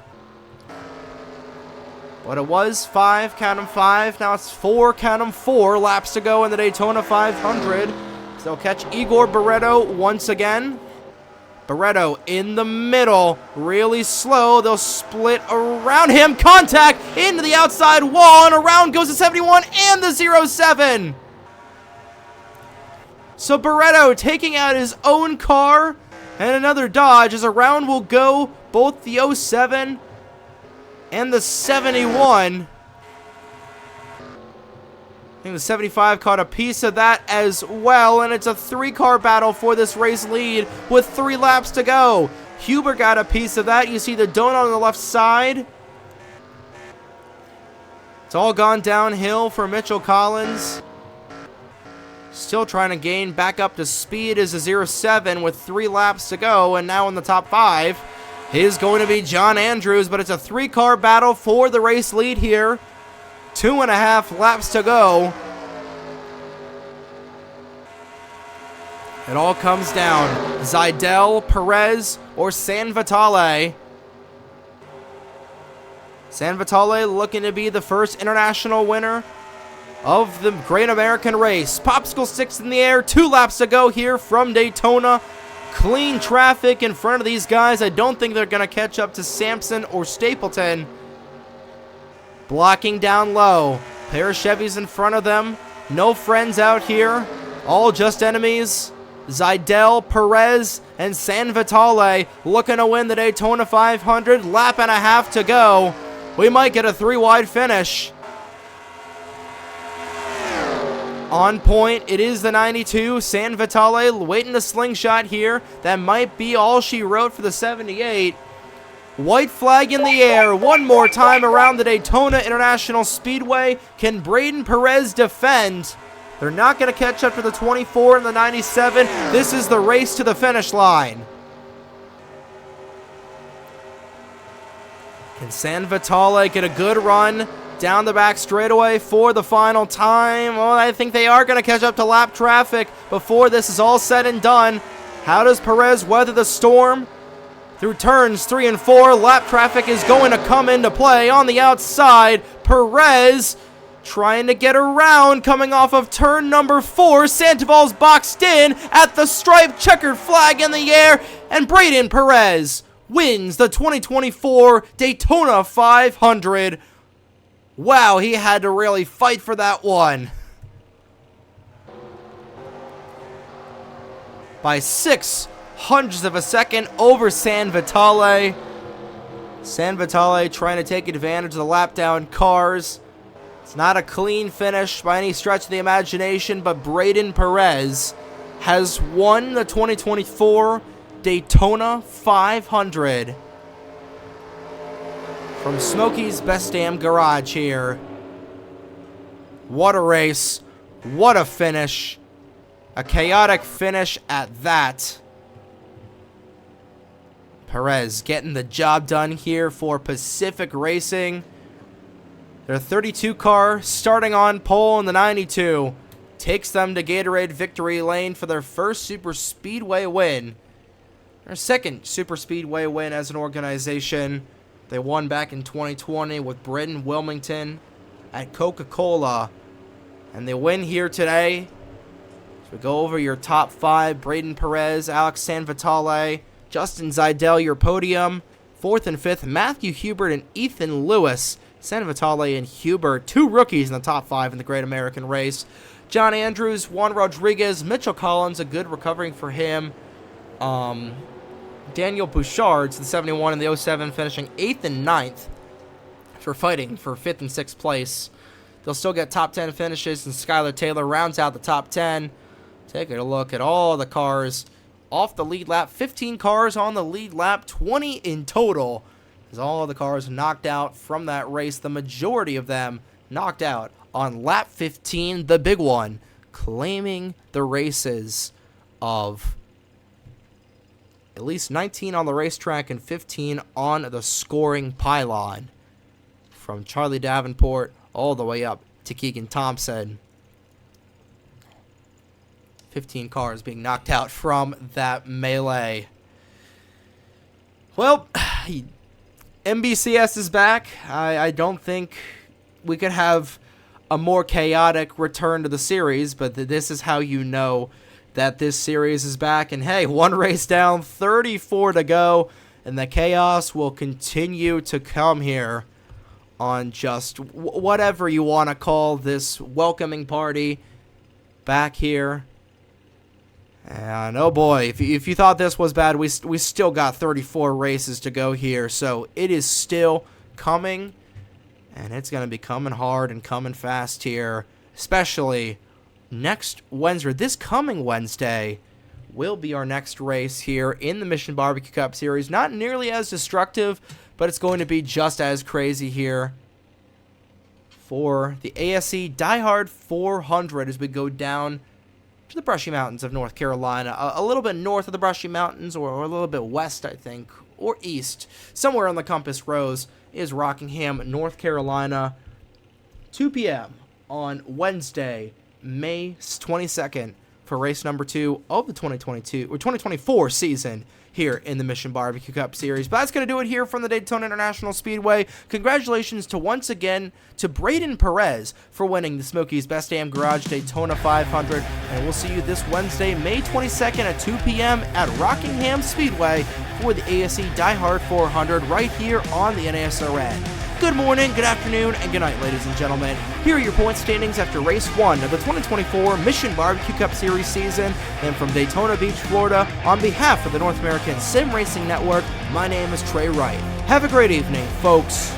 But it was 5, count them 5. Now it's 4, count them 4 laps to go in the Daytona 500. So they'll catch Igor Barreto once again. Barreto in the middle, really slow. They'll split around him. Contact into the outside wall, and around goes the 71 and the 07. So Barreto taking out his own car and another Dodge, as around will go both the 07 and the 71. I think the 75 caught a piece of that as well, and it's a 3-car battle for this race lead with 3 laps to go. Huber got a piece of that. You see the donut on the left side. It's all gone downhill for Mitchell Collins. Still trying to gain back up to speed is the 07 with 3 laps to go, and now in the top 5 is going to be John Andrews, but it's a 3-car battle for the race lead here. 2.5 laps to go. It all comes down. Zidell, Perez, or San Vitale. San Vitale looking to be the first international winner of the Great American Race. Popsicle sticks in the air. 2 laps to go here from Daytona. Clean traffic in front of these guys. I don't think they're going to catch up to Sampson or Stapleton. Blocking down low. Pair of Chevys in front of them. No friends out here. All just enemies. Zidell, Perez, and San Vitale looking to win the Daytona 500. Lap and a half to go. We might get a 3-wide finish. On point, it is the 92. San Vitale waiting to slingshot here. That might be all she wrote for the 78. White flag in the air. One more time around the Daytona International Speedway. Can Braden Perez defend? They're not going to catch up to the 24 and the 97. This is the race to the finish line. Can San Vitale get a good run down the back straightaway for the final time? Well, I think they are going to catch up to lap traffic before this is all said and done. How does Perez weather the storm? Through turns 3 and 4, lap traffic is going to come into play on the outside. Perez trying to get around, coming off of turn number 4. Sandoval's boxed in at the stripe, checkered flag in the air, and Braden Perez wins the 2024 Daytona 500. Wow, he had to really fight for that one. By 0.06 of a second over San Vitale. San Vitale trying to take advantage of the lap down cars. It's not a clean finish by any stretch of the imagination, but Braden Perez has won the 2024 Daytona 500 from Smokey's Best Damn Garage here. What a race. What a finish. A chaotic finish at that. Perez getting the job done here for Pacific Racing. Their 32 car starting on pole in the 92 takes them to Gatorade Victory Lane for their first Super Speedway win. Their second Super Speedway win as an organization. They won back in 2020 with Britton Wilmington at Coca-Cola. And they win here today. So we go over your top 5. Braden Perez, Alex Sanvitale, Justin Zeidel, your podium. 4th and 5th, Matthew Hubert and Ethan Lewis. Sanvitale and Hubert, 2 rookies in the top 5 in the Great American Race. John Andrews, Juan Rodriguez, Mitchell Collins, a good recovering for him. Daniel Bouchard's the 71 and the 07, finishing 8th and 9th for fighting for 5th and 6th place. They'll still get top 10 finishes, and Skylar Taylor rounds out the top 10. Taking a look at all the cars off the lead lap. 15 cars on the lead lap, 20 in total. As all of the cars knocked out from that race, the majority of them knocked out on lap 15, the big one, claiming the races of at least 19 on the racetrack and 15 on the scoring pylon. From Charlie Davenport all the way up to Keegan Thompson. 15 cars being knocked out from that melee. Well, MBCS is back. I don't think we could have a more chaotic return to the series, but this is how you know that this series is back. And hey, 1 race down, 34 to go, and the chaos will continue to come here on just whatever you want to call this welcoming party back here. And oh boy, if you thought this was bad, we still got 34 races to go here. So it is still coming, and it's going to be coming hard and coming fast here, especially next Wednesday. This coming Wednesday will be our next race here in the Mission Barbecue Cup Series. Not nearly as destructive, but it's going to be just as crazy here for the ASE Die Hard 400 as we go down to the Brushy Mountains of North Carolina, a little bit north of the Brushy Mountains, or a little bit west, I think, or east. Somewhere on the compass rose is Rockingham, North Carolina. 2 p.m. on Wednesday, May 22nd, for race number 2 of the 2024 season here in the Mission Barbecue Cup Series. But that's going to do it here from the Daytona International Speedway. Congratulations to once again to Braden Perez for winning the Smokey's Best Damn Garage Daytona 500. And we'll see you this Wednesday, May 22nd at 2 p.m. at Rockingham Speedway for the ASE Die Hard 400 right here on the NASRN. Good morning, good afternoon, and good night, ladies and gentlemen. Here are your point standings after race 1 of the 2024 Mission Barbecue Cup Series season. And from Daytona Beach, Florida, on behalf of the North American Sim Racing Network, my name is Trey Wright. Have a great evening, folks.